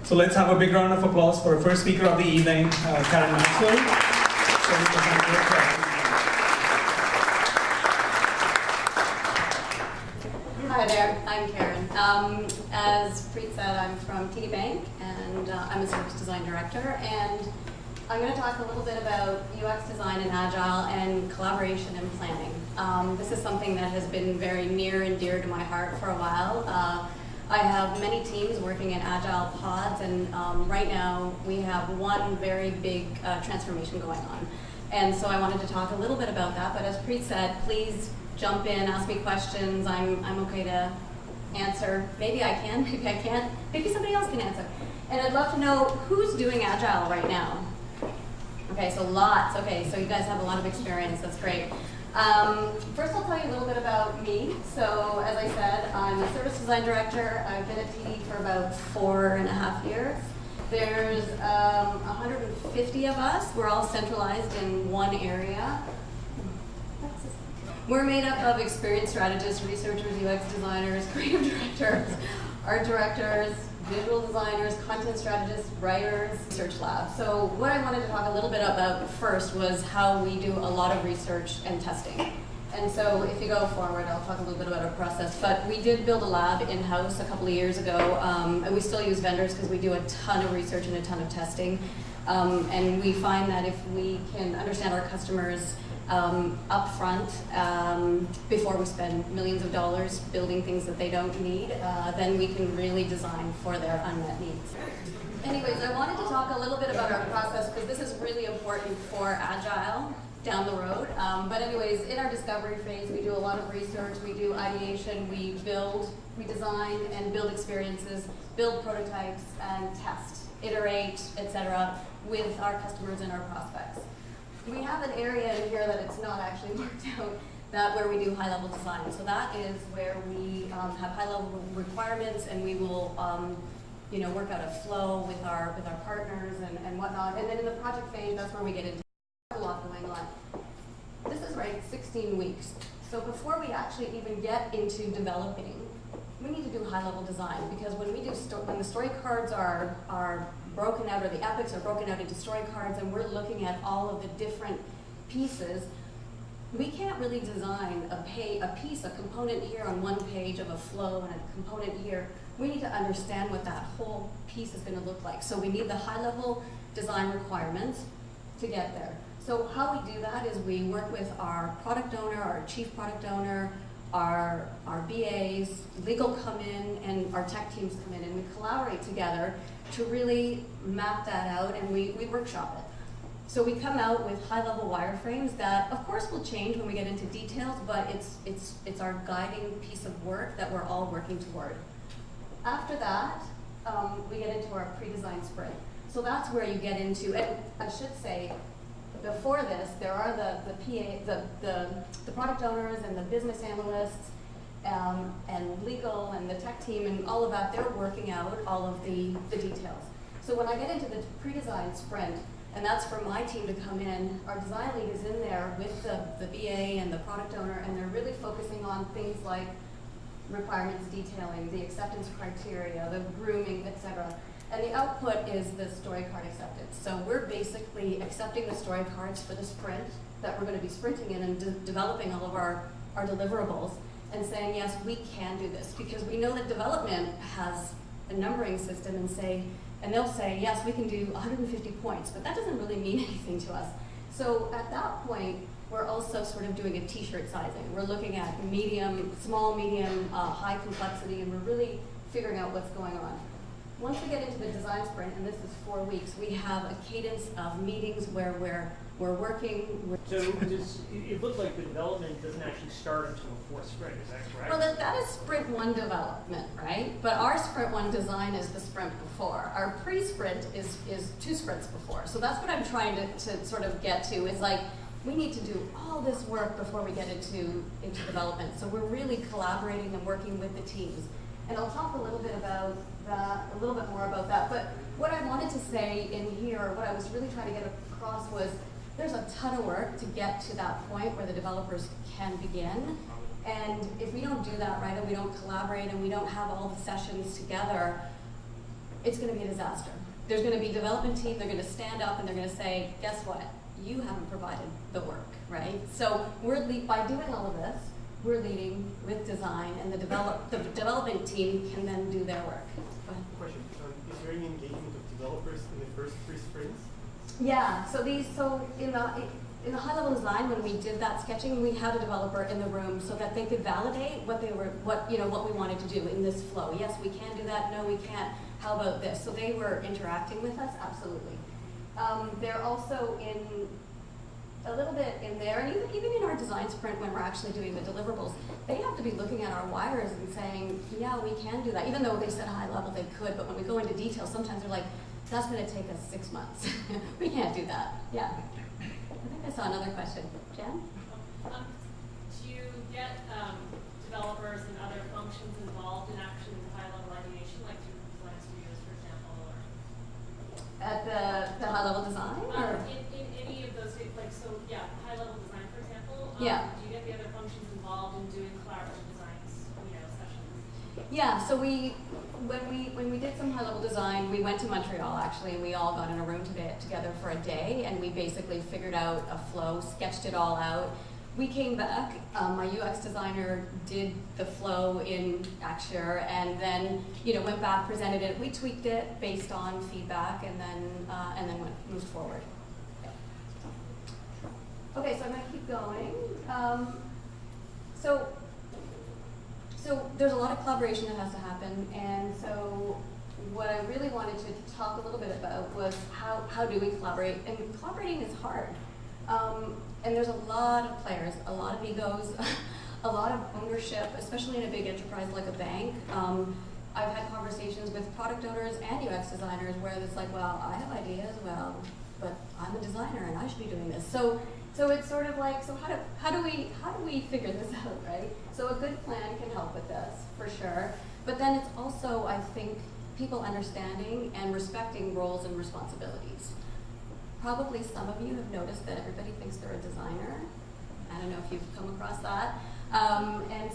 So let's have a big round of applause for our first speaker of the evening, Karen Maxwell. Hi there, I'm Karen. As Preet said, I'm from TD Bank, and I'm a service design director. And I'm going to talk a little bit about UX design and agile and collaboration and planning. This is something that has been very near and dear to my heart for a while. I have many teams working in agile pods, and right now we have one very big transformation going on. And so I wanted to talk a little bit about that, but as Preet said, please jump in, ask me questions. I'm okay to answer. Maybe I can, maybe I can't. Maybe somebody else can answer. And I'd love to know who's doing agile right now. Okay, so lots. Okay, so you guys have a lot of experience. That's great. First, I'll tell you a little bit about me. So, as I said, I'm a service design director. I've been at TD for about 4.5 years. There's 150 of us. We're all centralized in one area. We're made up of experienced strategists, researchers, UX designers, creative directors, art directors, visual designers, content strategists, writers, research labs. So what I wanted to talk a little bit about first was how we do a lot of research and testing. And so if you go forward, I'll talk a little bit about our process. But we did build a lab in-house a couple of years ago, and we still use vendors because we do a ton of research and a ton of testing. And we find that if we can understand our customers up front, before we spend millions of dollars building things that they don't need, then we can really design for their unmet needs. Anyways, I wanted to talk a little bit about our process because this is really important for agile down the road. But anyways, in our discovery phase, we do a lot of research, we do ideation, we build, we design and build experiences, build prototypes and test, iterate, etc. with our customers and our prospects. We have an area in here that it's not actually worked out, that where we do high-level design. So that is where we have high-level requirements, and we will work out a flow with our partners and whatnot. And then in the project phase, that's where we get into a lot going on. This is 16 weeks. So before we actually even get into developing, we need to do high-level design, because when we do when the story cards are broken out, or the epics are broken out into story cards, and we're looking at all of the different pieces, we can't really design a piece, a component here on one page of a flow and a component here. We need to understand what that whole piece is going to look like. So we need the high-level design requirements to get there. So how we do that is we work with our product owner, our chief product owner, our BAs, legal come in, and our tech teams come in, and we collaborate together to really map that out, and we workshop it. So we come out with high-level wireframes that, of course, will change when we get into details, but it's our guiding piece of work that we're all working toward. After that, we get into our pre-design sprint. So that's where you get into, and I should say, before this, there are the product owners and the business analysts and legal and the tech team and all of that. They're working out all of the details. So when I get into the pre-design sprint, and that's for my team to come in, our design lead is in there with the BA and the product owner, and they're really focusing on things like requirements detailing, the acceptance criteria, the grooming, etc. And the output is the story card acceptance. So we're basically accepting the story cards for the sprint that we're going to be sprinting in, and developing all of our deliverables, and saying, yes, we can do this, because we know that development has a numbering system, and they'll say, yes, we can do 150 points, but that doesn't really mean anything to us. So at that point, we're also sort of doing a t-shirt sizing. We're looking at medium, small, medium, high complexity, and we're really figuring out what's going on. Once we get into the design sprint, and this is 4 weeks, we have a cadence of meetings where we're working. So it looks like the development doesn't actually start until the 4th sprint, is that correct? Well, that is sprint 1 development, right? But our sprint 1 design is the sprint before. Our pre-sprint is 2 sprints before. So that's what I'm trying to sort of get to, is like, we need to do all this work before we get into development. So we're really collaborating and working with the teams. And I'll talk a little bit about that, a little bit more about that. But what I wanted to say in here, what I was really trying to get across was, there's a ton of work to get to that point where the developers can begin. And if we don't do that right, and we don't collaborate, and we don't have all the sessions together, it's going to be a disaster. There's going to be a development team, they're going to stand up and they're going to say, guess what? You haven't provided the work, right? So by doing all of this, we're leading with design, and the development team can then do their work. Go ahead. Question, is there any engagement of developers in the first 3 sprints? Yeah, so in the high-level design, when we did that sketching, we had a developer in the room so that they could validate what we wanted to do in this flow. Yes, we can do that. No, we can't. How about this? So they were interacting with us, absolutely. They're also a little bit in there, and even in our design sprint when we're actually doing the deliverables, they have to be looking at our wires and saying, yeah, we can do that. Even though they said high level they could, but when we go into detail, sometimes they're like, that's going to take us 6 months. We can't do that. Yeah. I think I saw another question. Jen? Do you get developers and other functions involved in actually high-level ideation, like through design studios, for example, or At the high-level design? Or? in any of those, like, so yeah, high-level design, for example. Yeah. Do you get the other functions involved in doing collaborative designs, sessions? Yeah. So when we did some high-level design, we went to Montreal actually, and we all got in a room together for a day, and we basically figured out a flow, sketched it all out. We came back. My UX designer did the flow in Axure, and then went back, presented it. We tweaked it based on feedback, and then moved forward. Yeah. Okay, so I'm going to keep going. So there's a lot of collaboration that has to happen, and so what I really wanted to talk a little bit about was how do we collaborate, and collaborating is hard. And there's a lot of players, a lot of egos, a lot of ownership, especially in a big enterprise like a bank. I've had conversations with product owners and UX designers where it's like, well, I have ideas, but I'm a designer and I should be doing this. So it's sort of like, so how do we figure this out, right? So a good plan can help with this, for sure. But then it's also, I think, people understanding and respecting roles and responsibilities. Probably some of you have noticed that everybody thinks they're a designer. I don't know if you've come across that. And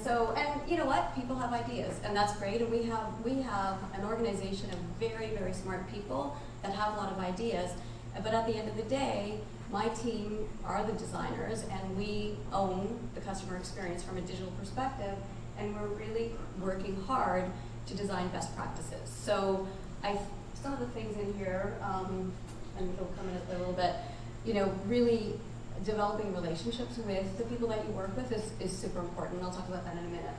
you know what? People have ideas, and that's great. And we have an organization of very, very smart people that have a lot of ideas. But at the end of the day, my team are the designers, and we own the customer experience from a digital perspective, and we're really working hard to design best practices. So some of the things in here, and it'll come in a little bit, really developing relationships with the people that you work with is super important, and I'll talk about that in a minute.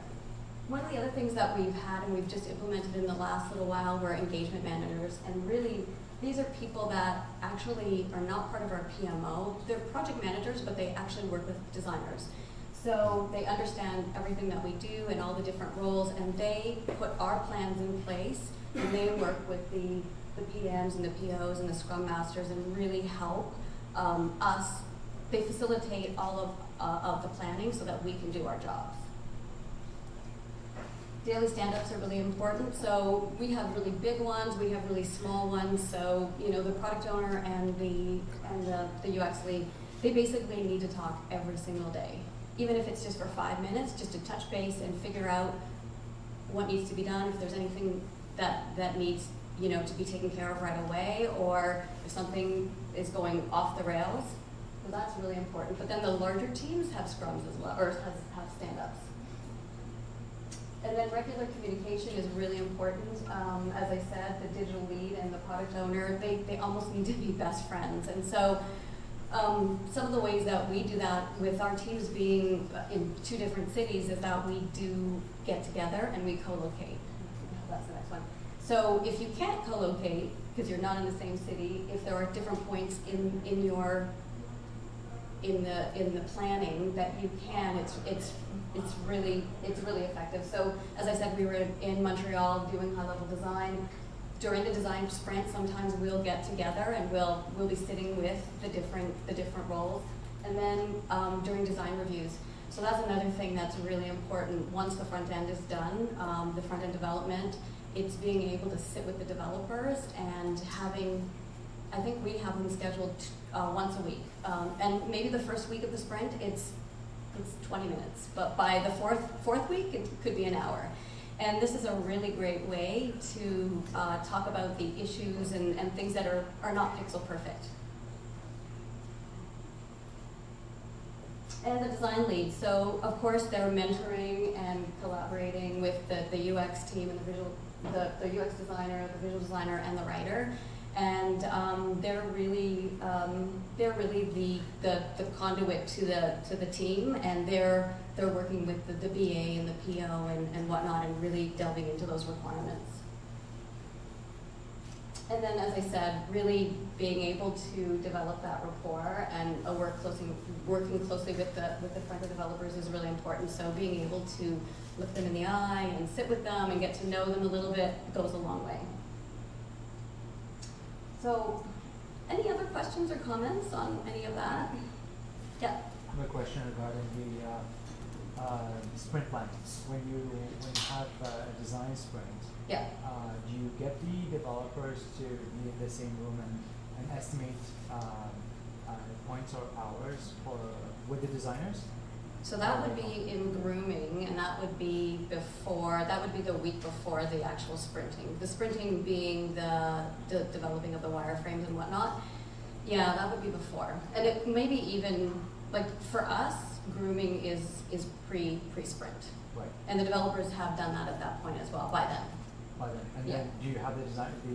One of the other things that we've had and we've just implemented in the last little while were engagement managers, and really these are people that actually are not part of our PMO. They're project managers, but they actually work with designers. So they understand everything that we do and all the different roles, and they put our plans in place, and they work with the PMs and the POs and the Scrum Masters and really help us. They facilitate all of the planning so that we can do our jobs. Daily stand-ups are really important. So we have really big ones, we have really small ones. So the product owner and the UX lead, they basically need to talk every single day, even if it's just for 5 minutes, just to touch base and figure out what needs to be done, if there's anything that needs to be taken care of right away, or if something is going off the rails. So that's really important. But then the larger teams have scrums as well, or have stand-ups. And then regular communication is really important. As I said, the digital lead and the product owner, they almost need to be best friends. And so some of the ways that we do that with our teams being in 2 different cities is that we do get together and we co-locate. That's the next one. So if you can't co-locate because you're not in the same city, if there are different points in the planning that you can, it's really effective. So as I said, we were in Montreal doing high-level design. During the design sprint, sometimes we'll get together and we'll be sitting with the different roles, and then during design reviews. So that's another thing that's really important. Once the front end is done, the front end development, it's being able to sit with the developers and I think we have them scheduled once a week. And maybe the first week of the sprint, it's 20 minutes, but by the fourth week, it could be an hour. And this is a really great way to talk about the issues and things that are not pixel perfect. And the design lead. So of course they're mentoring and collaborating with the UX team and the UX designer, the visual designer, and the writer. And they're really the conduit to the team, and they're working with the BA and the PO and whatnot, and really delving into those requirements. And then, as I said, really being able to develop that rapport and working closely with the front-end developers is really important. So being able to look them in the eye and sit with them and get to know them a little bit goes a long way. So, any other questions or comments on any of that? Yeah. I have a question regarding the sprint planning. When you have a design sprint, Yeah. Do you get the developers to be in the same room and estimate points or hours with the designers? So that would be in grooming, and that would be the week before the actual sprinting. The sprinting being the developing of the wireframes and whatnot. Yeah, that would be before. And it maybe even, like for us, grooming is pre-sprint. Right. And the developers have done that at that point as well, by then. By then. And Yeah. then do you have the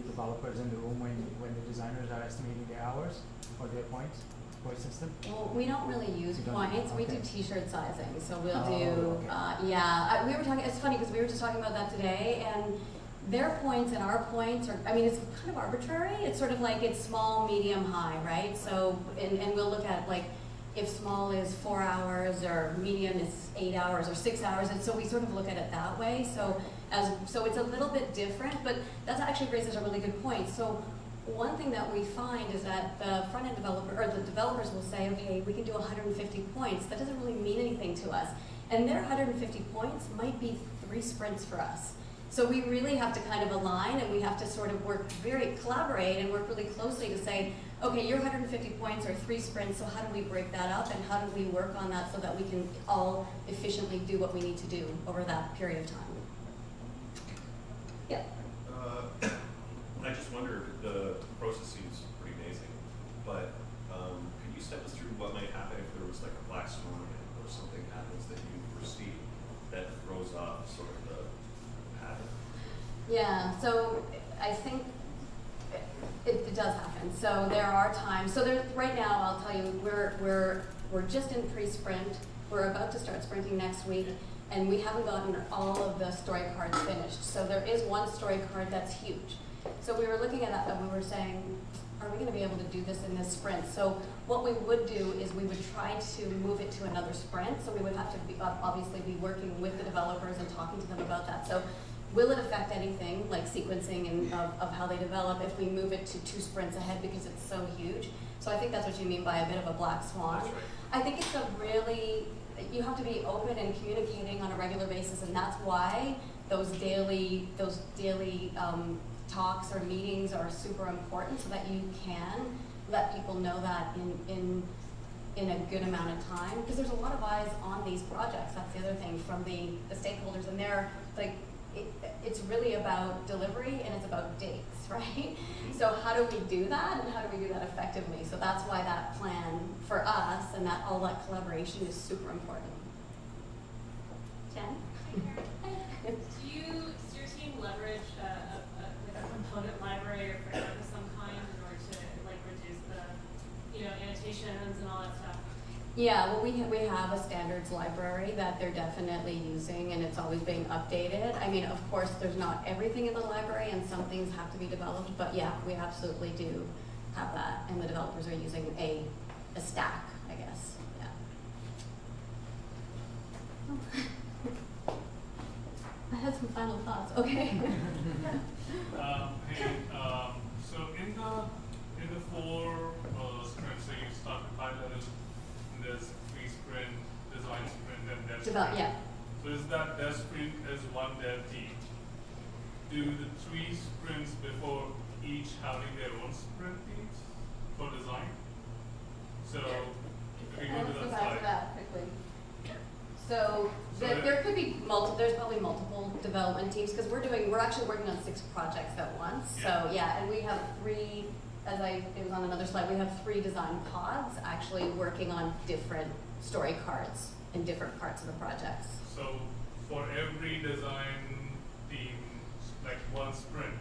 developers in the room when the designers are estimating their hours or their points? Point system? Well, we don't really use You don't? points. We do Okay. T-shirt sizing. So we'll Oh, do, okay. we were talking, it's funny because we were just talking about that today, and their points and our points are, I mean, it's kind of arbitrary. It's sort of like it's small, medium, high, right? So, and we'll look at like, if small is 4 hours or medium is 8 hours or 6 hours, and so we sort of look at it that way. So it's a little bit different, but that actually raises a really good point. So one thing that we find is that the front-end developer, or the developers will say, okay, we can do 150 points. That doesn't really mean anything to us. And their 150 points might be 3 sprints for us. So we really have to kind of align, and we have to sort of collaborate and work really closely to say, okay, your 150 points are 3 sprints, so how do we break that up, and how do we work on that so that we can all efficiently do what we need to do over that period of time? Yeah. I just wondered, the process seems pretty amazing, but could you step us through what might happen if there was like a black swan or something happens that you foresee that throws off sort of the pattern? Yeah, so I think it does happen. So there are times, right now I'll tell you, we're just in pre-sprint. We're about to start sprinting next week, and we haven't gotten all of the story cards finished. So there is one story card that's huge. So we were looking at that and we were saying, are we going to be able to do this in this sprint? So what we would do is we would try to move it to another sprint. So we would have to obviously be working with the developers and talking to them about that. So will it affect anything like sequencing and of how they develop if we move it to 2 sprints ahead because it's so huge? So I think that's what you mean by a bit of a black swan. That's right. I think it's you have to be open and communicating on a regular basis, and that's why those daily talks or meetings are super important, so that you can let people know that in a good amount of time, because there's a lot of eyes on these projects. That's the other thing from the stakeholders, and they're like, it's really about delivery and it's about dates, right? So how do we do that, and how do we do that effectively? So that's why that plan for us and all that collaboration is super important. Jen? Does your team leverage like a component library or framework of some kind in order to like reduce the annotations and all that stuff? Yeah, well, we have a standards library that they're definitely using, and it's always being updated. I mean, of course, there's not everything in the library, and some things have to be developed, but yeah, we absolutely do have that, and the developers are using a stack, I guess. Yeah. I had some final thoughts. Okay. Hey, so in the 4 sprints, so you start with high level, and there's pre-sprint, design sprint, and dev sprint. Yeah. So is that dev sprint as one dev team? Do the 3 sprints before each having their own sprint teams for design? So if we go Let's to go that back to slide. that quickly. So So there could be there's probably multiple development teams, because we're actually working on 6 projects at once. Yeah. So yeah, and we have 3, it was on another slide, we have 3 design pods actually working on different story cards in different parts of the projects. So for every design team, like one sprint,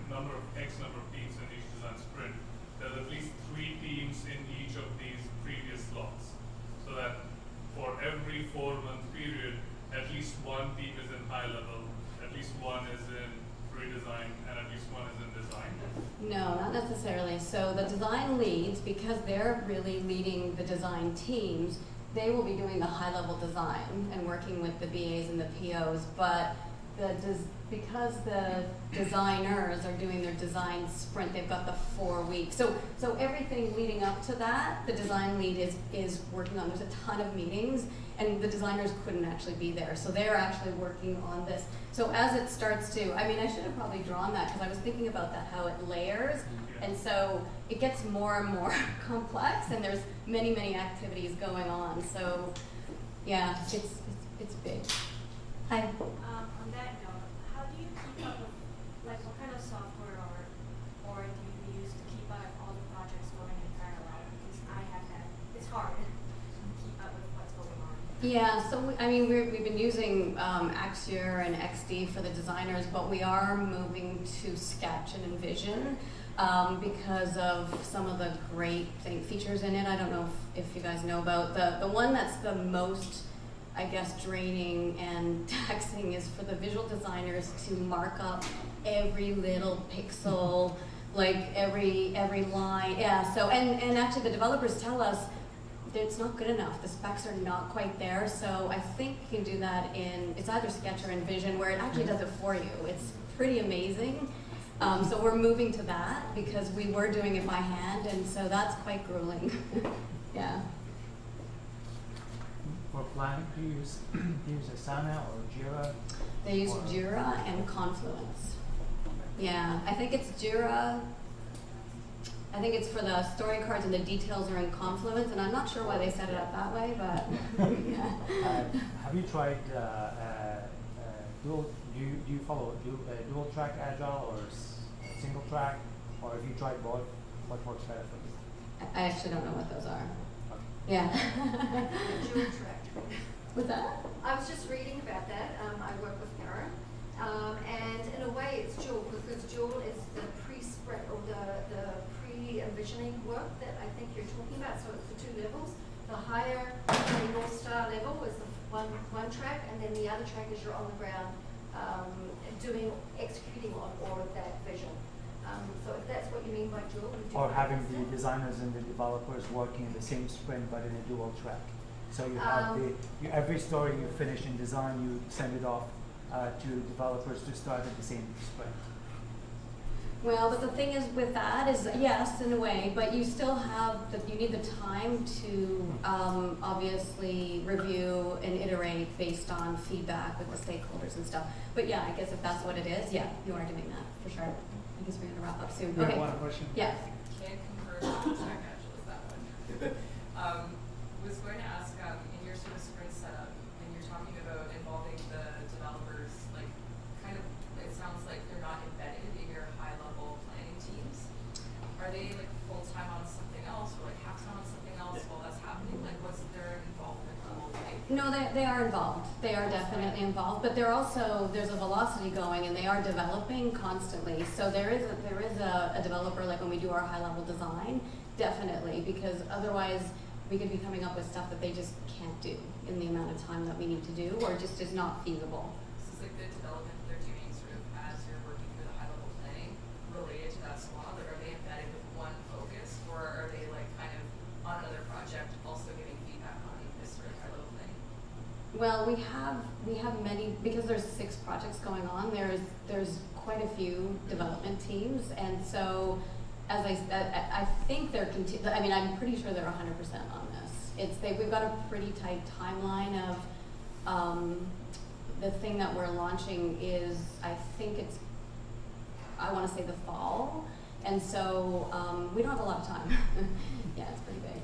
X number of teams in each design sprint, there's at least 3 teams in each of these previous slots. So that for every 4-month period, at least one team is in high level, at least one is in redesign, and at least one is in design. No, not necessarily. So the design leads, because they're really leading the design teams, they will be doing the high-level design and working with the BAs and the POs, but because the designers are doing their design sprint, they've got the 4 weeks. So everything leading up to that, the design lead is working on. There's a ton of meetings, and the designers couldn't actually be there. So they're actually working on this. So as it starts to, I mean, I should have probably drawn that because I was thinking about that, how it layers. And so it gets more and more complex, and there's many, many activities going on. So yeah, it's big. Hi. On that note, how do you keep up with, like, what kind of software or do you use to keep up with all the projects going in parallel? Because I have that. It's hard to keep up with what's going on. Yeah, so we've been using Axior and XD for the designers, but we are moving to Sketch and Envision because of some of the great features in it. I don't know if you guys know about the one that's the most, I guess, draining and taxing is for the visual designers to mark up every little pixel, like every line. Yeah. So and actually the developers tell us that it's not good enough. The specs are not quite there. So I think you can do that it's either Sketch or Envision, where it actually does it for you. It's pretty amazing. So we're moving to that because we were doing it by hand, and so that's quite grueling. Yeah. For planning, do you use Asana or Jira? They use Or- Jira and Confluence. Yeah, I think it's Jira. I think it's for the story cards, and the details are in Confluence, and I'm not sure why they set it up that way, but yeah. Have you tried dual? Do you follow dual track agile or single track, or have you tried both? What works better for you? I actually don't know what those are. Okay. Yeah. Dual track. What's that? I was just reading about that. I work with Karen. And in a way it's dual because dual is the pre-sprint or the pre-envisioning work that I think you're talking about. So it's the 2 levels. The higher North Star level is the one track, and then the other track is you're on the ground executing on all of that vision. So if that's what you mean by dual. Or having the designers and the developers working in the same sprint but in a dual track. So you have every story you finish in design, you send it off to developers to start at the same sprint. Well, but the thing is with that is, yes, in a way, but you still have, you need the time to obviously review and iterate based on feedback with the stakeholders and stuff. But yeah, I guess if that's what it is, yeah, you are doing that, for sure. I guess we're going to wrap up soon. We have Okay. one question. Yeah. Can't convert to tech agile is that one. Was going to ask in your sort of sprint setup, when you're talking about involving the developers, like kind of it sounds like they're not embedded in your high level planning teams. Are they like full time on something else or like half time on something else while that's happening? Like what's their involvement level like? No, they are involved. They are definitely involved, but there's a velocity going, and they are developing constantly. So there is a developer, like when we do our high level design, definitely, because otherwise we could be coming up with stuff that they just can't do in the amount of time that we need to do, or just is not feasible. So it's like the development they're doing sort of as you're working through the high level planning related to that squad? Like are they embedded with one focus, or are they like kind of on another project also giving feedback on this sort of high level planning? Well, we have many, because there's 6 projects going on. There's quite a few development teams, and so as I think they're I'm pretty sure they're 100% on this. We've got a pretty tight timeline of the thing that we're launching is, I want to say the fall, and so we don't have a lot of time. Yeah, it's pretty big.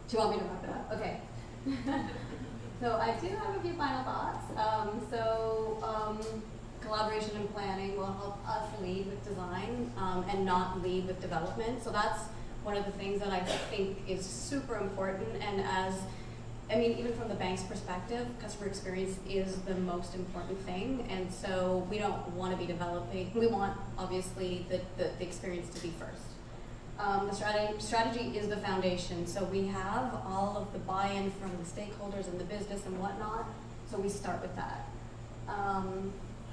Do you want me to wrap it up? Okay. So I do have a few final thoughts. collaboration and planning will help us lead with design and not lead with development. So that's one of the things that I think is super important. And even from the bank's perspective, customer experience is the most important thing. And so we don't want to be developing. We want, obviously, the experience to be first. The strategy is the foundation. So we have all of the buy-in from the stakeholders and the business and whatnot. So we start with that.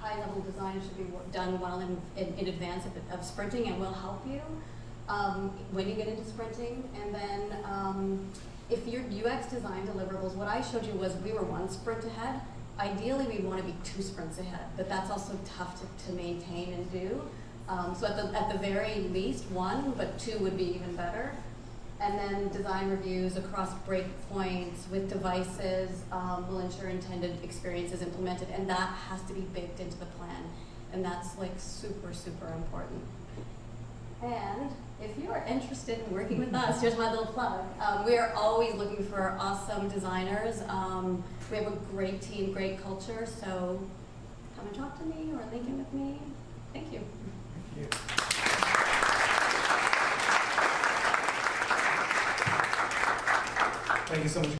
High-level design should be done well in advance of sprinting, and will help you when you get into sprinting. And then if your UX design deliverables, what I showed you was we were 1 sprint ahead. Ideally, we want to be 2 sprints ahead, but that's also tough to maintain and do. So at the very least 1, but 2 would be even better. And then design reviews across breakpoints with devices will ensure intended experience is implemented, and that has to be baked into the plan. And that's like super, super important. And if you are interested in working with us, here's my little plug. We are always looking for awesome designers. We have a great team, great culture, so come and talk to me or link in with me. Thank you. Thank you. Thank you so much.